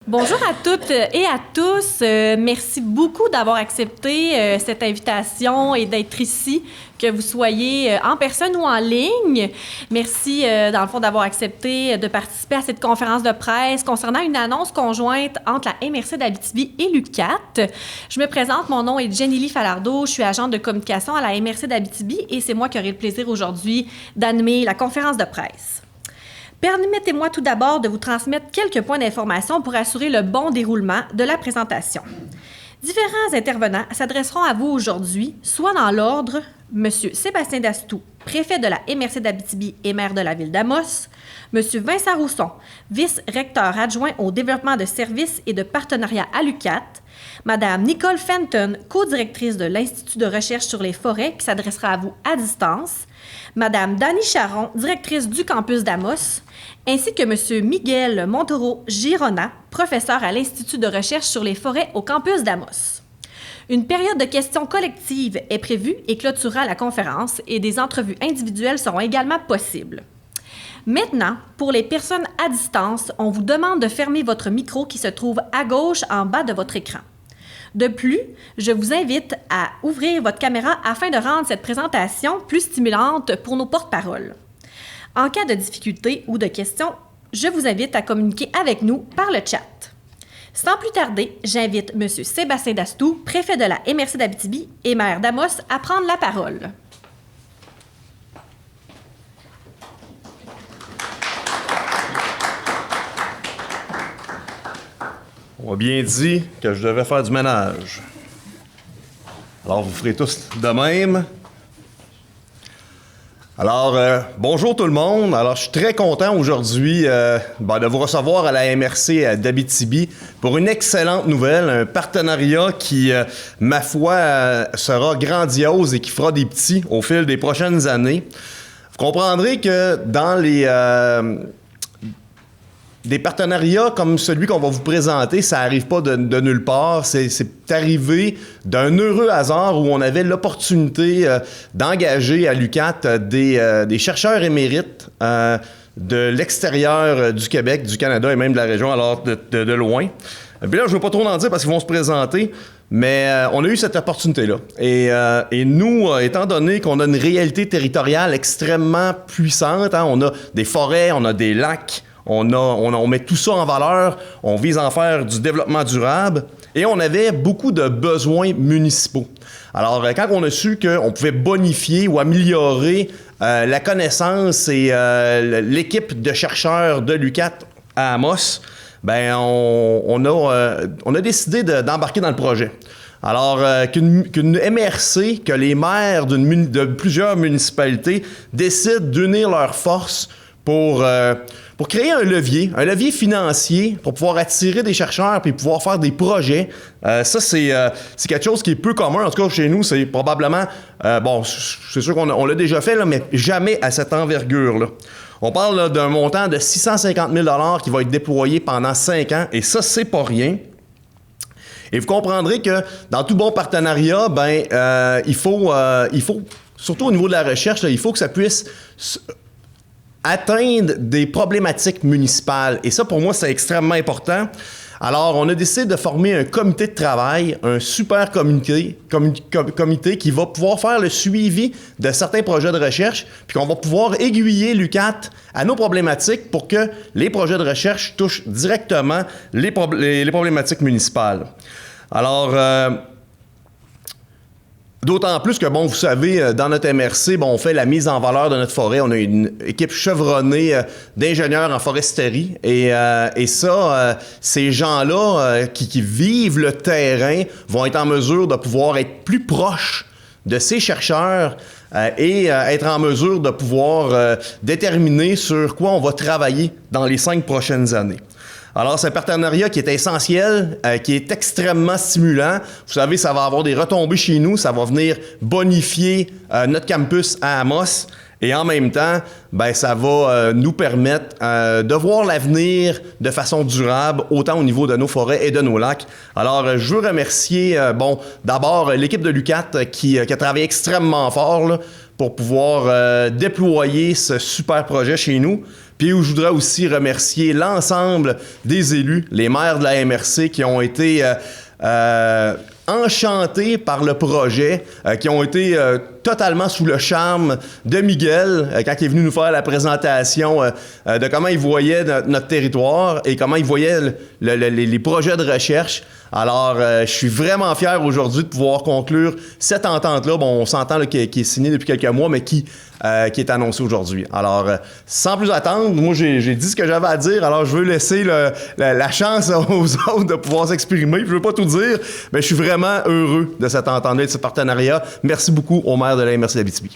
Bonjour à toutes et à tous. Merci beaucoup d'avoir accepté cette invitation et d'être ici, que vous soyez en personne ou en ligne. Merci, dans le fond, d'avoir accepté de participer à cette conférence de presse concernant une annonce conjointe entre la MRC d'Abitibi et l'UQAT. Je me présente, mon nom est Jenny-Ly Falardeau, je suis agente de communication à la MRC d'Abitibi et c'est moi qui aurai le plaisir aujourd'hui d'animer la conférence de presse. Permettez-moi tout d'abord de vous transmettre quelques points d'information pour assurer le bon déroulement de la présentation. Différents intervenants s'adresseront à vous aujourd'hui, soit dans l'ordre M. Sébastien Dastou, préfet de la MRC d'Abitibi et maire de la ville d'Amos, M. Vincent Rousson, vice-recteur adjoint au développement de services et de partenariat à l'UQAT, Mme Nicole Fenton, co-directrice de l'Institut de recherche sur les forêts, qui s'adressera à vous à distance, Mme Dani Charon, directrice du campus d'Amos, ainsi que M. Miguel Montoro Girona, professeur à l'Institut de recherche sur les forêts au campus d'Amos. Une période de questions collectives est prévue et clôturera la conférence et des entrevues individuelles seront également possibles. Maintenant, pour les personnes à distance, on vous demande de fermer votre micro qui se trouve à gauche en bas de votre écran. De plus, je vous invite à ouvrir votre caméra afin de rendre cette présentation plus stimulante pour nos porte-paroles. En cas de difficulté ou de questions, je vous invite à communiquer avec nous par le chat. Sans plus tarder, j'invite M. Sébastien Dastou, préfet de la MRC d'Abitibi et maire d'Amos, à prendre la parole. On m'a bien dit que je devais faire du ménage. Alors, vous ferez tous de même. Alors, bonjour tout le monde. Alors, je suis très content aujourd'hui de vous recevoir à la MRC d'Abitibi pour une excellente nouvelle, un partenariat qui, ma foi, sera grandiose et qui fera des petits au fil des prochaines années. Vous comprendrez que dans des partenariats comme celui qu'on va vous présenter, ça n'arrive pas de nulle part. C'est arrivé d'un heureux hasard où on avait l'opportunité d'engager à l'UQAT des chercheurs émérites de l'extérieur du Québec, du Canada et même de la région, alors de loin. Puis là, je ne veux pas trop en dire parce qu'ils vont se présenter, mais on a eu cette opportunité-là. Et nous, étant donné qu'on a une réalité territoriale extrêmement puissante, hein, on a des forêts, on a des lacs, on met tout ça en valeur, on vise à en faire du développement durable et on avait beaucoup de besoins municipaux. Alors, quand on a su qu'on pouvait bonifier ou améliorer la connaissance et l'équipe de chercheurs de l'UQAT à Amos, ben on a décidé d'embarquer dans le projet. Alors, qu'une MRC, que les maires de plusieurs municipalités décident d'unir leurs forces pour créer un levier financier pour pouvoir attirer des chercheurs puis pouvoir faire des projets. Ça, c'est quelque chose qui est peu commun. En tout cas, chez nous, c'est probablement... c'est sûr qu'on l'a déjà fait, là, mais jamais à cette envergure-là. On parle là, d'un montant de 650 000 $ qui va être déployé pendant 5 ans, et ça, c'est pas rien. Et vous comprendrez que dans tout bon partenariat, il faut, surtout au niveau de la recherche, là, il faut que ça puisse atteindre des problématiques municipales. Et ça, pour moi, c'est extrêmement important. Alors, on a décidé de former un comité de travail, un super comité qui va pouvoir faire le suivi de certains projets de recherche, puis qu'on va pouvoir aiguiller l'UQAT à nos problématiques pour que les projets de recherche touchent directement les problématiques municipales. Alors, d'autant plus que, vous savez, dans notre MRC, on fait la mise en valeur de notre forêt. On a une équipe chevronnée d'ingénieurs en foresterie. Et ça, ces gens-là qui vivent le terrain vont être en mesure de pouvoir être plus proches de ces chercheurs et être en mesure de pouvoir déterminer sur quoi on va travailler dans les 5 prochaines années. Alors, c'est un partenariat qui est essentiel, qui est extrêmement stimulant. Vous savez, ça va avoir des retombées chez nous, ça va venir bonifier notre campus à Amos. Et en même temps, ça va nous permettre de voir l'avenir de façon durable, autant au niveau de nos forêts et de nos lacs. Alors, je veux remercier, d'abord l'équipe de l'UQAT qui a travaillé extrêmement fort là, pour pouvoir déployer ce super projet chez nous. Puis je voudrais aussi remercier l'ensemble des élus, les maires de la MRC qui ont été enchantés par le projet, qui ont été totalement sous le charme de Miguel quand il est venu nous faire la présentation de comment il voyait notre territoire et comment il voyait les projets de recherche. Alors, je suis vraiment fier aujourd'hui de pouvoir conclure cette entente-là. Bon, on s'entend qui est signée depuis quelques mois, mais qui est annoncée aujourd'hui. Alors, sans plus attendre, moi, j'ai dit ce que j'avais à dire. Alors, je veux laisser la chance aux autres de pouvoir s'exprimer. Je veux pas tout dire, mais je suis vraiment heureux de cette entente-là et de ce partenariat. Merci beaucoup au maire de la MRC d'Abitibi.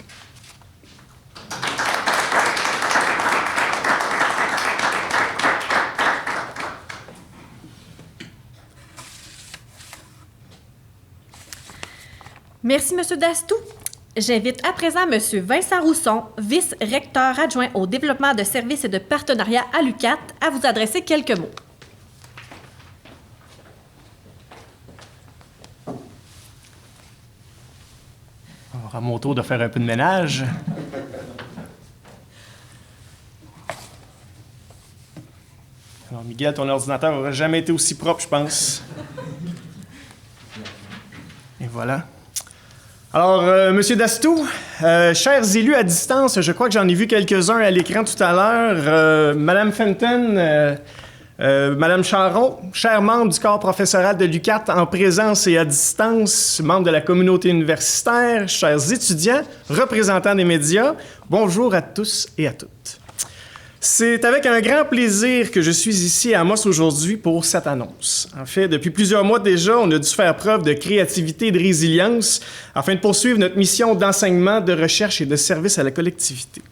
Merci, M. Dastou. J'invite à présent M. Vincent Rousson, vice-recteur adjoint au développement de services et de partenariats à l'UQAT, à vous adresser quelques mots. Alors, à mon tour de faire un peu de ménage. Alors, Miguel, ton ordinateur n'aurait jamais été aussi propre, je pense. Et voilà. Alors, Monsieur Dastou, chers élus à distance, je crois que j'en ai vu quelques-uns à l'écran tout à l'heure. Madame Fenton, Madame Charon, chers membres du corps professoral de l'UQAT en présence et à distance, membres de la communauté universitaire, chers étudiants, représentants des médias, bonjour à tous et à toutes. C'est avec un grand plaisir que je suis ici à Amos aujourd'hui pour cette annonce. En fait, depuis plusieurs mois déjà, on a dû faire preuve de créativité et de résilience afin de poursuivre notre mission d'enseignement, de recherche et de service à la collectivité.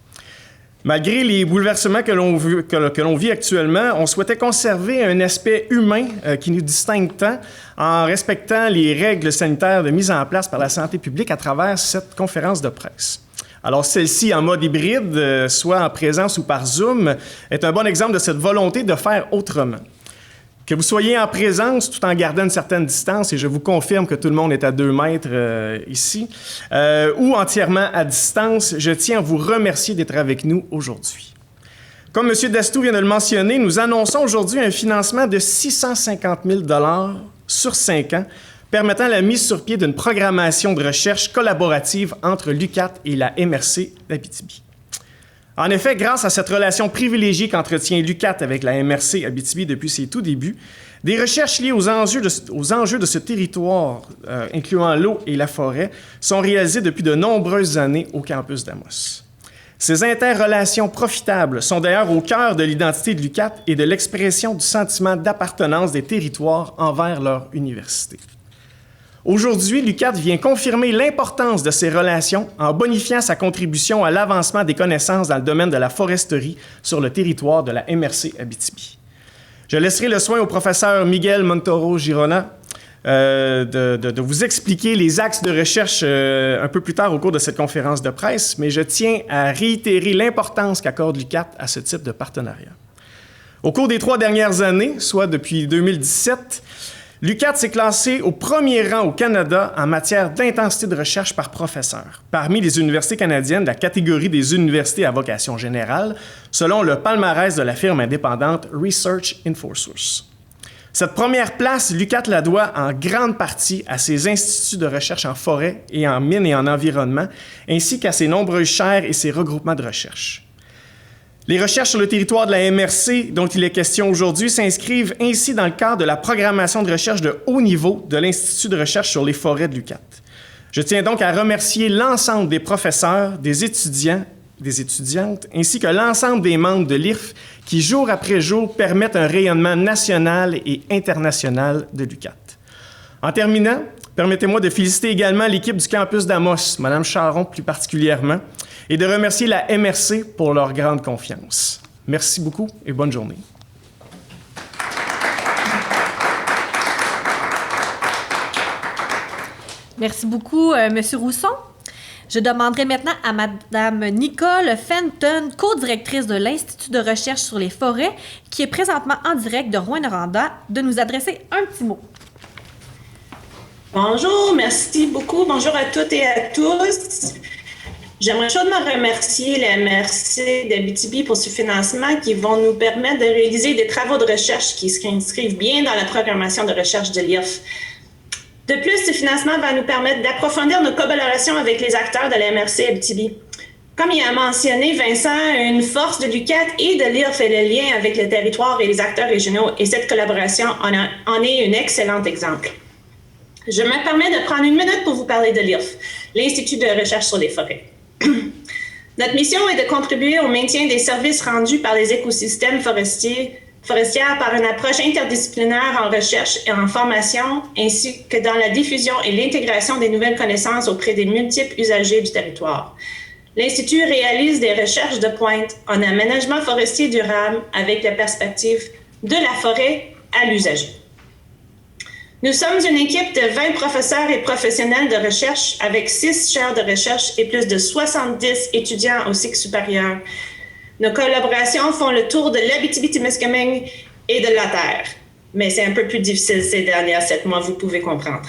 Malgré les bouleversements que l'on vit actuellement, on souhaitait conserver un aspect humain qui nous distingue tant en respectant les règles sanitaires de mise en place par la santé publique à travers cette conférence de presse. Alors, celle-ci, en mode hybride, soit en présence ou par Zoom, est un bon exemple de cette volonté de faire autrement. Que vous soyez en présence tout en gardant une certaine distance, et je vous confirme que tout le monde est à 2 mètres ici, ou entièrement à distance, je tiens à vous remercier d'être avec nous aujourd'hui. Comme M. Dastou vient de le mentionner, nous annonçons aujourd'hui un financement de 650 000 $ sur 5 ans, permettant la mise sur pied d'une programmation de recherche collaborative entre l'UQAT et la MRC d'Abitibi. En effet, grâce à cette relation privilégiée qu'entretient l'UQAT avec la MRC Abitibi depuis ses tout débuts, des recherches liées aux enjeux de ce territoire, incluant l'eau et la forêt, sont réalisées depuis de nombreuses années au campus d'Amos. Ces interrelations profitables sont d'ailleurs au cœur de l'identité de l'UQAT et de l'expression du sentiment d'appartenance des territoires envers leur université. Aujourd'hui, l'UQAT vient confirmer l'importance de ces relations en bonifiant sa contribution à l'avancement des connaissances dans le domaine de la foresterie sur le territoire de la MRC Abitibi. Je laisserai le soin au professeur Miguel Montoro Girona de vous expliquer les axes de recherche un peu plus tard au cours de cette conférence de presse, mais je tiens à réitérer l'importance qu'accorde l'UQAT à ce type de partenariat. Au cours des 3 dernières années, soit depuis 2017, l'UQAT s'est classé au premier rang au Canada en matière d'intensité de recherche par professeur, parmi les universités canadiennes de la catégorie des universités à vocation générale, selon le palmarès de la firme indépendante Research InfoSource. Cette première place, l'UQAT la doit en grande partie à ses instituts de recherche en forêt et en mines et en environnement, ainsi qu'à ses nombreuses chaires et ses regroupements de recherche. Les recherches sur le territoire de la MRC dont il est question aujourd'hui s'inscrivent ainsi dans le cadre de la programmation de recherche de haut niveau de l'Institut de recherche sur les forêts de l'UQAT. Je tiens donc à remercier l'ensemble des professeurs, des étudiants, des étudiantes, ainsi que l'ensemble des membres de l'IRF qui, jour après jour, permettent un rayonnement national et international de l'UQAT. En terminant, permettez-moi de féliciter également l'équipe du campus d'Amos, Mme Charon plus particulièrement, et de remercier la MRC pour leur grande confiance. Merci beaucoup et bonne journée. Merci beaucoup, M. Rousson. Je demanderai maintenant à Mme Nicole Fenton, co-directrice de l'Institut de recherche sur les forêts, qui est présentement en direct de Rouyn-Noranda, de nous adresser un petit mot. Bonjour, merci beaucoup. Bonjour à toutes et à tous. J'aimerais chaudement remercier la MRC d'Abitibi pour ce financement qui vont nous permettre de réaliser des travaux de recherche qui s'inscrivent bien dans la programmation de recherche de l'IRF. De plus, ce financement va nous permettre d'approfondir nos collaborations avec les acteurs de la MRC Abitibi. Comme il a mentionné, Vincent, une force de l'UQAT et de l'IRF est le lien avec le territoire et les acteurs régionaux, et cette collaboration en est un excellent exemple. Je me permets de prendre une minute pour vous parler de l'IRF, l'Institut de recherche sur les forêts. Notre mission est de contribuer au maintien des services rendus par les écosystèmes forestières par une approche interdisciplinaire en recherche et en formation, ainsi que dans la diffusion et l'intégration des nouvelles connaissances auprès des multiples usagers du territoire. L'Institut réalise des recherches de pointe en aménagement forestier durable avec la perspective de la forêt à l'usager. Nous sommes une équipe de 20 professeurs et professionnels de recherche avec 6 chaires de recherche et plus de 70 étudiants au cycle supérieur. Nos collaborations font le tour de l'Abitibi-Témiscamingue et de la Terre. Mais c'est un peu plus difficile ces derniers 7 mois, vous pouvez comprendre.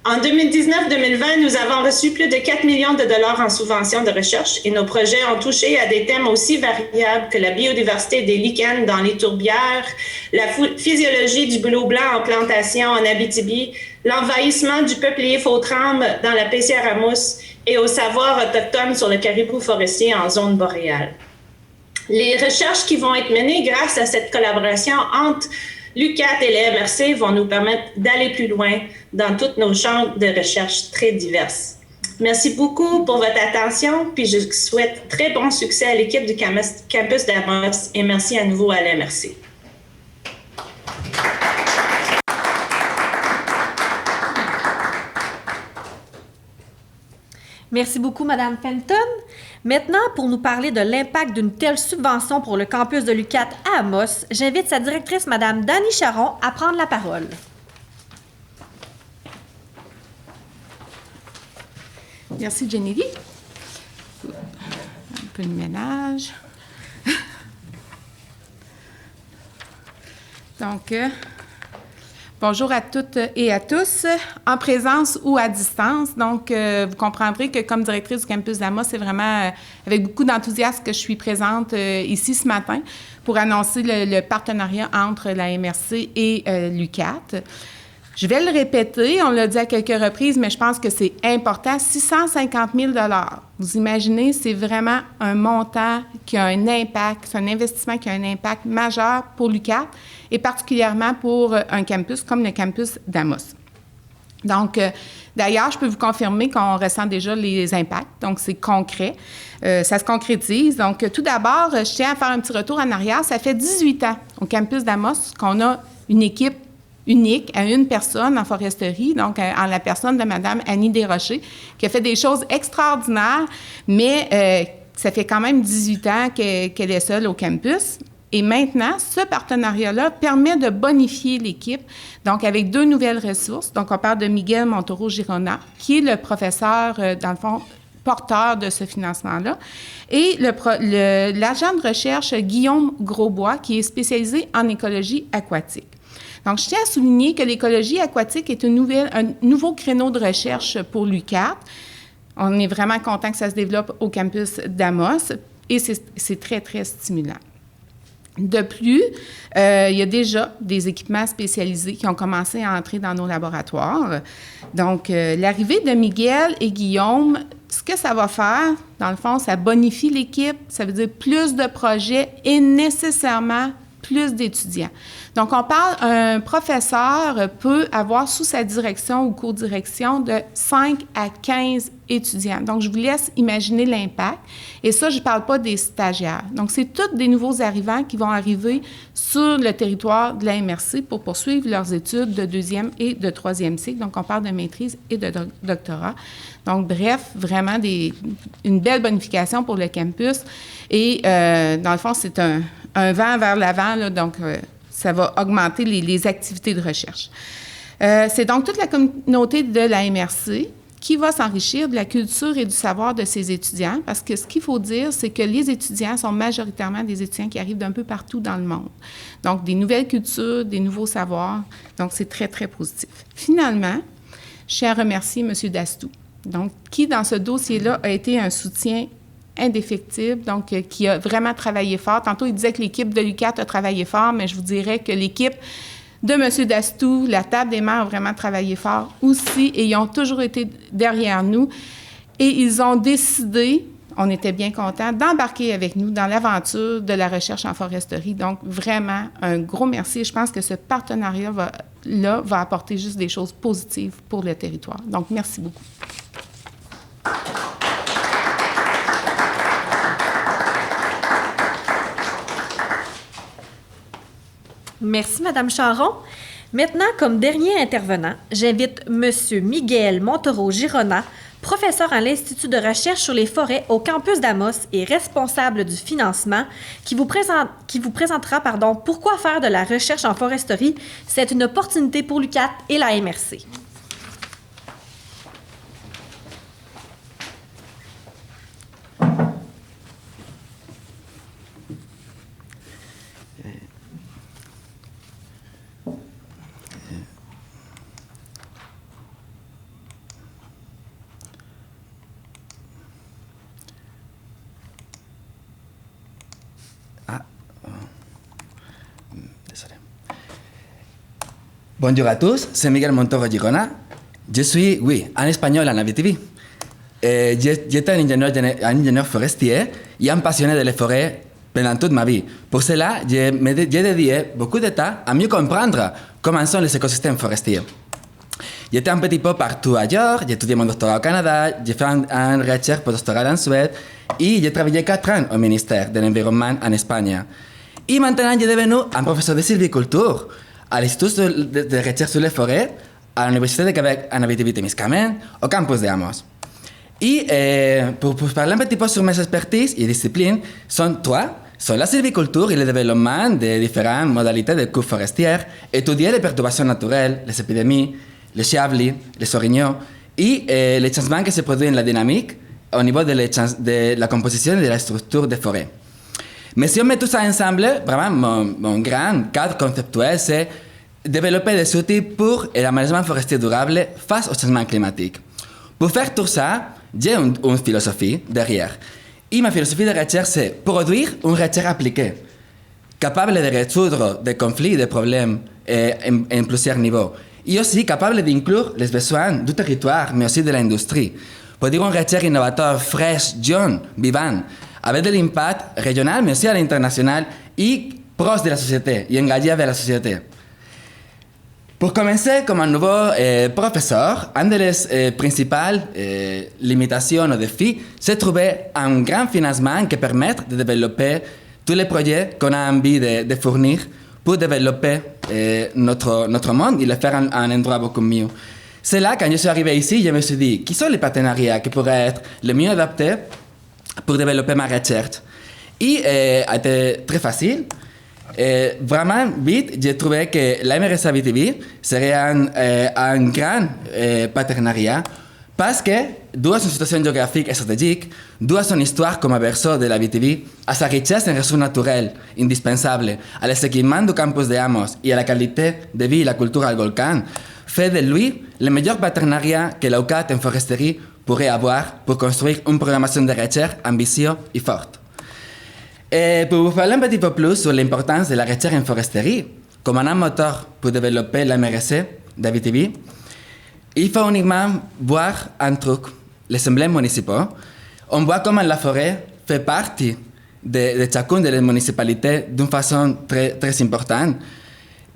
En 2019-2020, nous avons reçu plus de 4 millions de dollars en subventions de recherche et nos projets ont touché à des thèmes aussi variables que la biodiversité des lichens dans les tourbières, la physiologie du bouleau blanc en plantation en Abitibi, l'envahissement du peuplier faux-tremble dans la pessière à mousse et au savoir autochtone sur le caribou forestier en zone boréale. Les recherches qui vont être menées grâce à cette collaboration entre l'UQAT et les MRC vont nous permettre d'aller plus loin dans tous nos champs de recherche très diverses. Merci beaucoup pour votre attention, puis je souhaite très bon succès à l'équipe du campus d'Amos et merci à nouveau à la MRC. Merci beaucoup, Mme Fenton. Maintenant, pour nous parler de l'impact d'une telle subvention pour le campus de l'UQAT à Amos, j'invite sa directrice, Mme Dany Charon, à prendre la parole. Merci, Jenny. Un peu de ménage. Donc, bonjour à toutes et à tous, en présence ou à distance. Donc, vous comprendrez que comme directrice du campus d'Amos, c'est vraiment avec beaucoup d'enthousiasme que je suis présente ici ce matin pour annoncer le partenariat entre la MRC et l'UQAT. Je vais le répéter, on l'a dit à quelques reprises, mais je pense que c'est important, 650 000 $. Vous imaginez, c'est vraiment un montant qui a un impact, c'est un investissement qui a un impact majeur pour l'UQAT et particulièrement pour un campus comme le campus d'Amos. Donc, d'ailleurs, je peux vous confirmer qu'on ressent déjà les impacts, donc c'est concret, ça se concrétise. Donc, tout d'abord, je tiens à faire un petit retour en arrière. Ça fait 18 ans au campus d'Amos qu'on a une équipe unique à une personne en foresterie, donc en la personne de Mme Annie Desrochers, qui a fait des choses extraordinaires, mais ça fait quand même 18 ans qu'elle est seule au campus. Et maintenant, ce partenariat-là permet de bonifier l'équipe, donc avec 2 nouvelles ressources. Donc, on parle de Miguel Montoro-Girona, qui est le professeur, dans le fond, porteur de ce financement-là, et l'agent de recherche Guillaume Grosbois, qui est spécialisé en écologie aquatique. Donc, je tiens à souligner que l'écologie aquatique est un nouveau créneau de recherche pour l'UQAT. On est vraiment content que ça se développe au campus d'Amos et c'est très, très stimulant. De plus, il y a déjà des équipements spécialisés qui ont commencé à entrer dans nos laboratoires. Donc, l'arrivée de Miguel et Guillaume, ce que ça va faire, dans le fond, ça bonifie l'équipe, ça veut dire plus de projets et nécessairement plus d'étudiants. Donc, on parle, un professeur peut avoir sous sa direction ou co-direction de 5 à 15 étudiants. Donc, je vous laisse imaginer l'impact. Et ça, je ne parle pas des stagiaires. Donc, c'est tous des nouveaux arrivants qui vont arriver sur le territoire de la MRC pour poursuivre leurs études de 2e et de 3e cycle. Donc, on parle de maîtrise et de doctorat. Donc, bref, vraiment une belle bonification pour le campus. Et, dans le fond, c'est un vent vers l'avant, là, donc ça va augmenter les activités de recherche. C'est donc toute la communauté de la MRC qui va s'enrichir de la culture et du savoir de ses étudiants, parce que ce qu'il faut dire, c'est que les étudiants sont majoritairement des étudiants qui arrivent d'un peu partout dans le monde. Donc, des nouvelles cultures, des nouveaux savoirs, donc c'est très, très positif. Finalement, je tiens à remercier M. Dastou, Donc, qui, dans ce dossier-là, a été un soutien indéfectible, donc qui a vraiment travaillé fort. Tantôt, il disait que l'équipe de l'UQAT a travaillé fort, mais je vous dirais que l'équipe de M. Dastou, la table des maires a vraiment travaillé fort aussi, et ils ont toujours été derrière nous. Et ils ont décidé, on était bien contents, d'embarquer avec nous dans l'aventure de la recherche en foresterie. Donc, vraiment, un gros merci. Je pense que ce partenariat-là va apporter juste des choses positives pour le territoire. Donc, merci beaucoup. Merci, Madame Charron. Maintenant, comme dernier intervenant, j'invite Monsieur Miguel Montero-Girona, professeur à l'Institut de recherche sur les forêts au campus d'Amos et responsable du financement, qui vous présentera pourquoi faire de la recherche en foresterie. C'est une opportunité pour l'UQAT et la MRC. Bonjour à tous, c'est Miguel Montoro Girona. Je suis, en espagnol en Abitibi. J'étais un ingénieur forestier et un passionné des forêts pendant toute ma vie. Pour cela, j'ai dédié beaucoup de temps à mieux comprendre comment sont les écosystèmes forestiers. J'étais un petit peu partout ailleurs, j'ai étudié mon doctorat au Canada, j'ai fait une recherche postdoctorale en Suède et j'ai travaillé 4 ans au ministère de l'Environnement en Espagne. Et maintenant, je suis devenu un professeur de sylviculture à l'Institut de recherche sur les forêts, à l'Université de Québec en Abitibi-Témiscamingue, au campus de Amos. Et pour parler un petit peu sur mes expertises et disciplines, sont 3. Sont la sylviculture et le développement de différentes modalités de coupe forestière, étudier les perturbations naturelles, les épidémies, les chablis, les orignaux, et les changements qui se produisent dans la dynamique au niveau de la composition et de la structure des forêts. Mais si on met tout ça ensemble, vraiment, mon grand cadre conceptuel, c'est développer des outils pour l'aménagement forestier durable face au changement climatique. Pour faire tout ça, j'ai une philosophie derrière. Et ma philosophie de recherche, c'est produire une recherche appliquée, capable de résoudre des conflits et des problèmes en plusieurs niveaux. Et aussi capable d'inclure les besoins du territoire, mais aussi de l'industrie. Produire une recherche innovateur, fraîche, jeune, vivante, avec de l'impact régional, mais aussi à l'international, et proche de la société, et engagé avec la société. Pour commencer, comme un nouveau professeur, une des principales limitations ou défis, c'est de trouver un grand financement qui permette de développer tous les projets qu'on a envie de fournir pour développer notre monde et le faire en un endroit beaucoup mieux. C'est là, quand je suis arrivé ici, je me suis dit, qui sont les partenariats qui pourraient être les mieux adaptés pour développer ma recherche. Et a été très facile. Vraiment vite, j'ai trouvé que la MRC Abitibi serait un grand partenariat parce que, dû à son situation géographique et stratégique, dû à son histoire comme berceau de l'Abitibi, à sa richesse en ressources naturelles indispensables, à l'équipement du campus de Amos et à la qualité de vie et la culture algonquine, fait de lui le meilleur partenariat que la UQAT en foresterie pourrait avoir pour construire une programmation de recherche ambitieuse et forte. Et pour vous parler un petit peu plus sur l'importance de la recherche en foresterie, comme un moteur pour développer la MRC d'Abitibi, il faut uniquement voir un truc, les emblèmes municipaux. On voit comment la forêt fait partie de chacune des municipalités d'une façon très, très importante.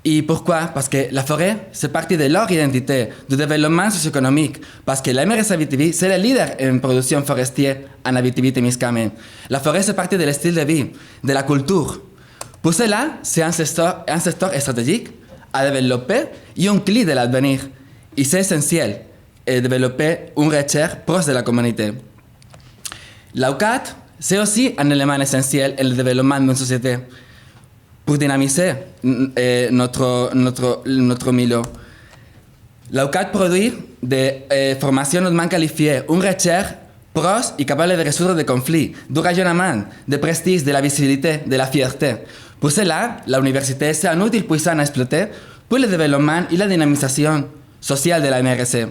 Et pourquoi? Parce que la forêt, c'est partie de leur identité, du développement socio-économique. Parce que la MRC Abitibi, c'est le leader en production forestière en Abitibi-Témiscamingue. La forêt, c'est partie de style de vie, de la culture. Pour cela, c'est un secteur stratégique à développer et un clé de l'avenir. Et c'est essentiel de développer une recherche proche de la communauté. La UQAT, c'est aussi un élément essentiel dans le développement d'une société pour dynamiser notre milieu. La UQAT produit des formations hautement qualifiées, une recherche proche et capable de résoudre des conflits, du rayonnement, du prestige, de la visibilité, de la fierté. Pour cela, l'université, c'est un outil puissant à exploiter pour le développement et la dynamisation sociale de la MRC.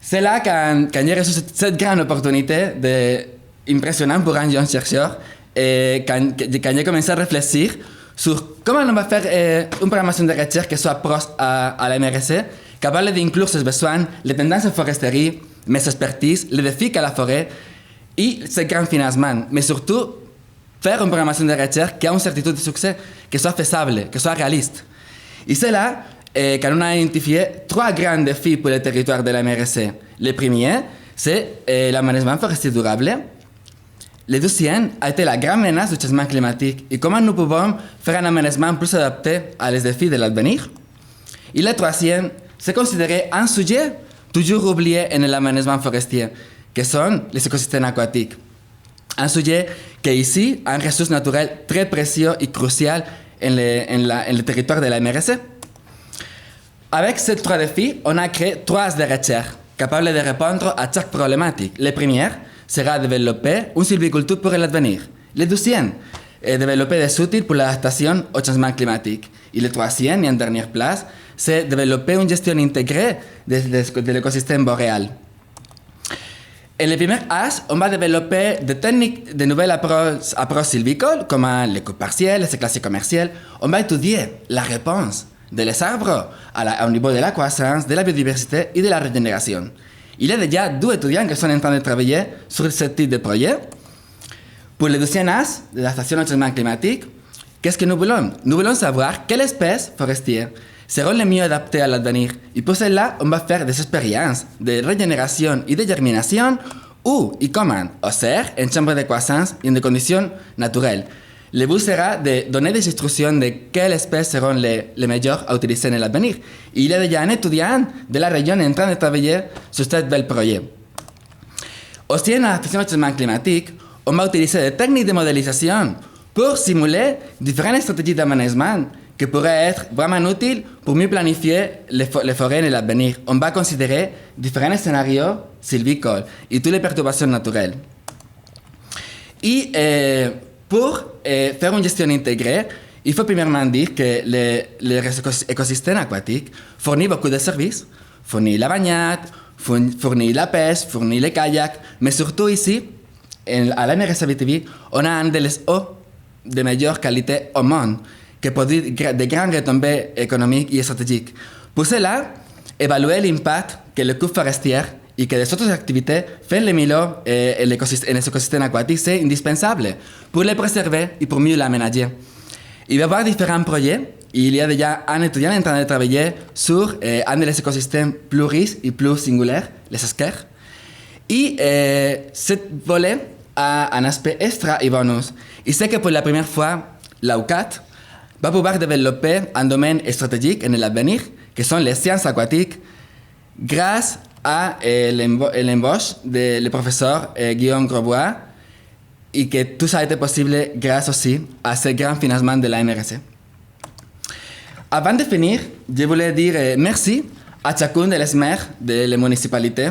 C'est là quand j'ai reçu cette grande opportunité impressionnante pour un jeune chercheur et quand j'ai commencé à réfléchir sur comment on va faire une programmation de recherche qui soit proche à la MRC, capable d'inclure ses besoins, les tendances en foresterie, mes expertises, les défis qu'a la forêt et ce grand financement. Mais surtout, faire une programmation de recherche qui a une certitude de succès, qui soit faisable, qui soit réaliste. Et c'est là qu'on a identifié 3 grands défis pour le territoire de la MRC. Le premier, c'est l'aménagement forestier durable. Le deuxième a été la grande menace du changement climatique et comment nous pouvons faire un aménagement plus adapté à les défis de l'avenir. Et le troisième, c'est considéré un sujet toujours oublié en l'aménagement forestier, que sont les écosystèmes aquatiques. Un sujet qui est ici une ressource naturelle très précieux et cruciale en le territoire de la MRC. Avec ces 3 défis, on a créé 3 axes de recherche capables de répondre à chaque problématique. Le premier sera développer une sylviculture pour l'avenir. Le deuxième est développer des outils pour l'adaptation au changement climatique. Et le troisième, et en dernière place, c'est développer une gestion intégrée de l'écosystème boréal. En le premier axe, on va développer des techniques, de nouvelles approches sylvicoles, comme l'écoute partielle, les classes commerciales. On va étudier la réponse des arbres au niveau de la croissance, de la biodiversité et de la régénération. Il y a déjà 2 étudiants qui sont en train de travailler sur ce type de projet. Pour le deuxième axe de l'adaptation au changement climatique, qu'est-ce que nous voulons? Nous voulons savoir quelles espèces forestières seront les mieux adaptées à l'avenir. Et pour cela, on va faire des expériences de régénération et de germination où et comment au serre, en chambre de croissance et en des conditions naturelles. Le but sera de donner des instructions de quelles espèces seront les meilleures à utiliser en l'avenir. Il y a déjà un étudiant de la région en train de travailler sur ce bel projet. Aussi, en adaptation au changement climatique, on va utiliser des techniques de modélisation pour simuler différentes stratégies d'aménagement qui pourraient être vraiment utiles pour mieux planifier les forêts en l'avenir. On va considérer différents scénarios sylvicoles et toutes les perturbations naturelles. Et pour faire une gestion intégrée, il faut premièrement dire que les écosystèmes aquatiques fournissent beaucoup de services, fournissent la baignade, fournissent la pêche, fournissent les kayaks, mais surtout ici, à la MRC Abitibi, on a un des eaux de meilleure qualité au monde, qui produit de grandes retombées économiques et stratégiques. Pour cela, évaluer l'impact que le coupe forestier et que les autres activités font les milieux et les écosystèmes aquatiques, c'est indispensable pour les préserver et pour mieux l'aménager. Il va y avoir différents projets. Il y a déjà un étudiant en train de travailler sur un des écosystèmes plus riches et plus singulaires, les esquers. Et ce volet a un aspect extra et bonus. Et c'est que pour la première fois, la UCAT va pouvoir développer un domaine stratégique en l'avenir, que sont les sciences aquatiques, grâce à l'embauche du professeur Guillaume Grosbois, et que tout ça a été possible grâce aussi à ce grand financement de la MRC. Avant de finir, je voulais dire merci à chacune des maires de la municipalité,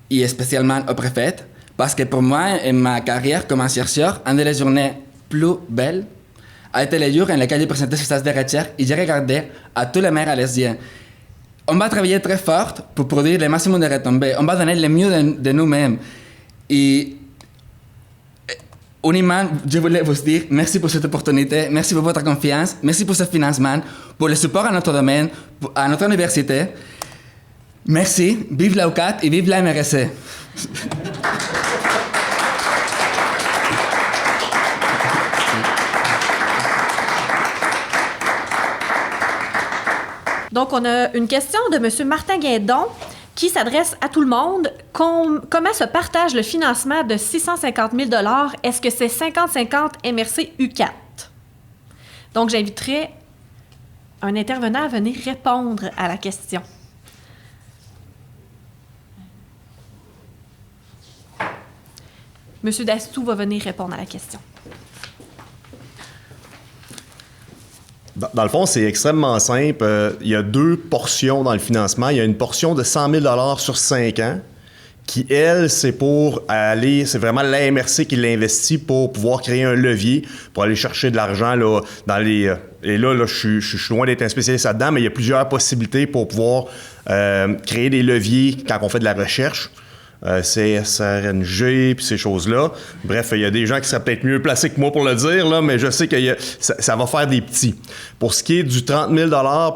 et spécialement au préfet, parce que pour moi, en ma carrière comme chercheur, une des journées plus belles a été le jour en lequel j'ai présenté ce stage de recherche et j'ai regardé à tous les maires à les yeux. On va travailler très fort pour produire le maximum de retombées. On va donner le mieux de nous-mêmes. Et uniment, je voulais vous dire merci pour cette opportunité, merci pour votre confiance, merci pour ce financement, pour le support à notre domaine, à notre université. Merci, vive la UCAT et vive la MRC. Donc, on a une question de M. Martin Guindon qui s'adresse à tout le monde. Comment se partage le financement de 650 000 $? Est-ce que c'est 50-50 MRC UCAT? Donc, j'inviterai un intervenant à venir répondre à la question. M. Dastou va venir répondre à la question. Dans le fond, c'est extrêmement simple. Il y a 2 portions dans le financement. Il y a une portion de 100 000 $ sur 5 ans qui, elle, c'est vraiment l'AMRC qui l'investit pour pouvoir créer un levier, pour aller chercher de l'argent là, dans et là je suis loin d'être un spécialiste là-dedans, mais il y a plusieurs possibilités pour pouvoir créer des leviers quand on fait de la recherche. CSRNG, puis ces choses-là. Bref, il y a des gens qui seraient peut-être mieux placés que moi pour le dire, là, mais je sais que ça va faire des petits. Pour ce qui est du 30 000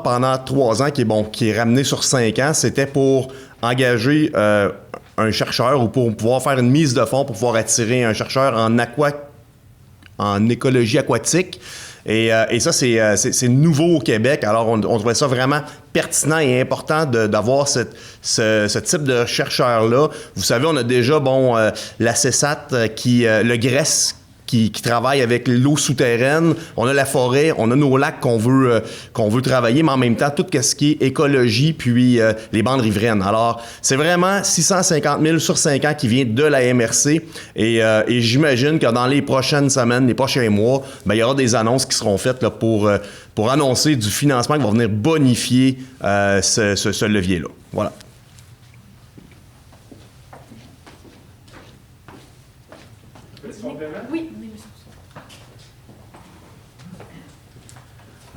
pendant 3 ans, qui est ramené sur 5 ans, c'était pour engager un chercheur ou pour pouvoir faire une mise de fonds pour pouvoir attirer un chercheur en écologie aquatique. Et ça, c'est nouveau au Québec. Alors, on trouvait ça vraiment pertinent et important d'avoir ce type de chercheur-là. Vous savez, on a déjà, la CESAT, le GRES, qui travaille avec l'eau souterraine. On a la forêt, on a nos lacs qu'on veut travailler, mais en même temps, tout ce qui est écologie, puis les bandes riveraines. Alors, c'est vraiment 650 000 sur 5 ans qui vient de la MRC. Et j'imagine que dans les prochaines semaines, les prochains mois, il y aura des annonces qui seront faites là, pour annoncer du financement qui va venir bonifier ce levier-là. Voilà. Oui.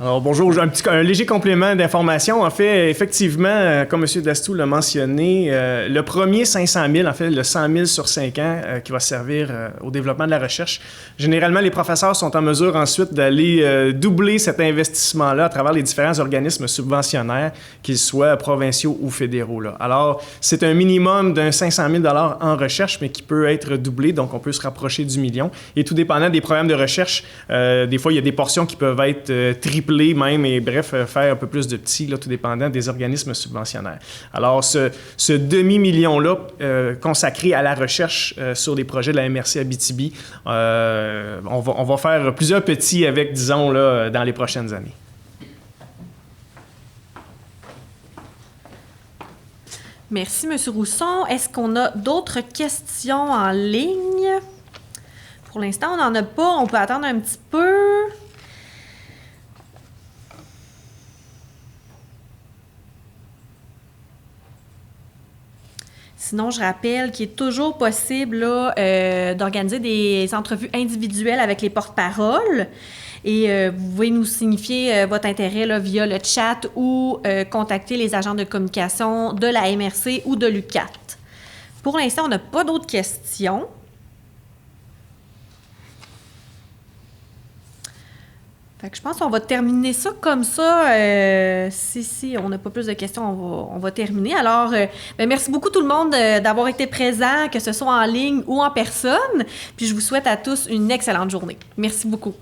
Alors, bonjour, j'ai un léger complément d'information. En fait, effectivement, comme M. Dastou l'a mentionné, le premier 500 000, en fait, le 100 000 sur 5 ans qui va servir au développement de la recherche, généralement, les professeurs sont en mesure ensuite d'aller doubler cet investissement-là à travers les différents organismes subventionnaires, qu'ils soient provinciaux ou fédéraux. Là. Alors, c'est un minimum d'un 500 000 en recherche, mais qui peut être doublé, donc on peut se rapprocher du million. Et tout dépendant des programmes de recherche, des fois, il y a des portions qui peuvent être triplées même, et bref, faire un peu plus de petits, là, tout dépendant des organismes subventionnaires. Alors, ce demi-million-là consacré à la recherche sur des projets de la MRC Abitibi, on va faire plusieurs petits avec, disons, là, dans les prochaines années. Merci, M. Rousson. Est-ce qu'on a d'autres questions en ligne? Pour l'instant, on n'en a pas. On peut attendre un petit peu. Sinon, je rappelle qu'il est toujours possible là, d'organiser des entrevues individuelles avec les porte-paroles. Et vous pouvez nous signifier votre intérêt là, via le chat ou contacter les agents de communication de la MRC ou de l'UQAT. Pour l'instant, on n'a pas d'autres questions. Fait que je pense qu'on va terminer ça comme ça. Si on n'a pas plus de questions, on va terminer. Alors, merci beaucoup tout le monde d'avoir été présent, que ce soit en ligne ou en personne. Puis je vous souhaite à tous une excellente journée. Merci beaucoup.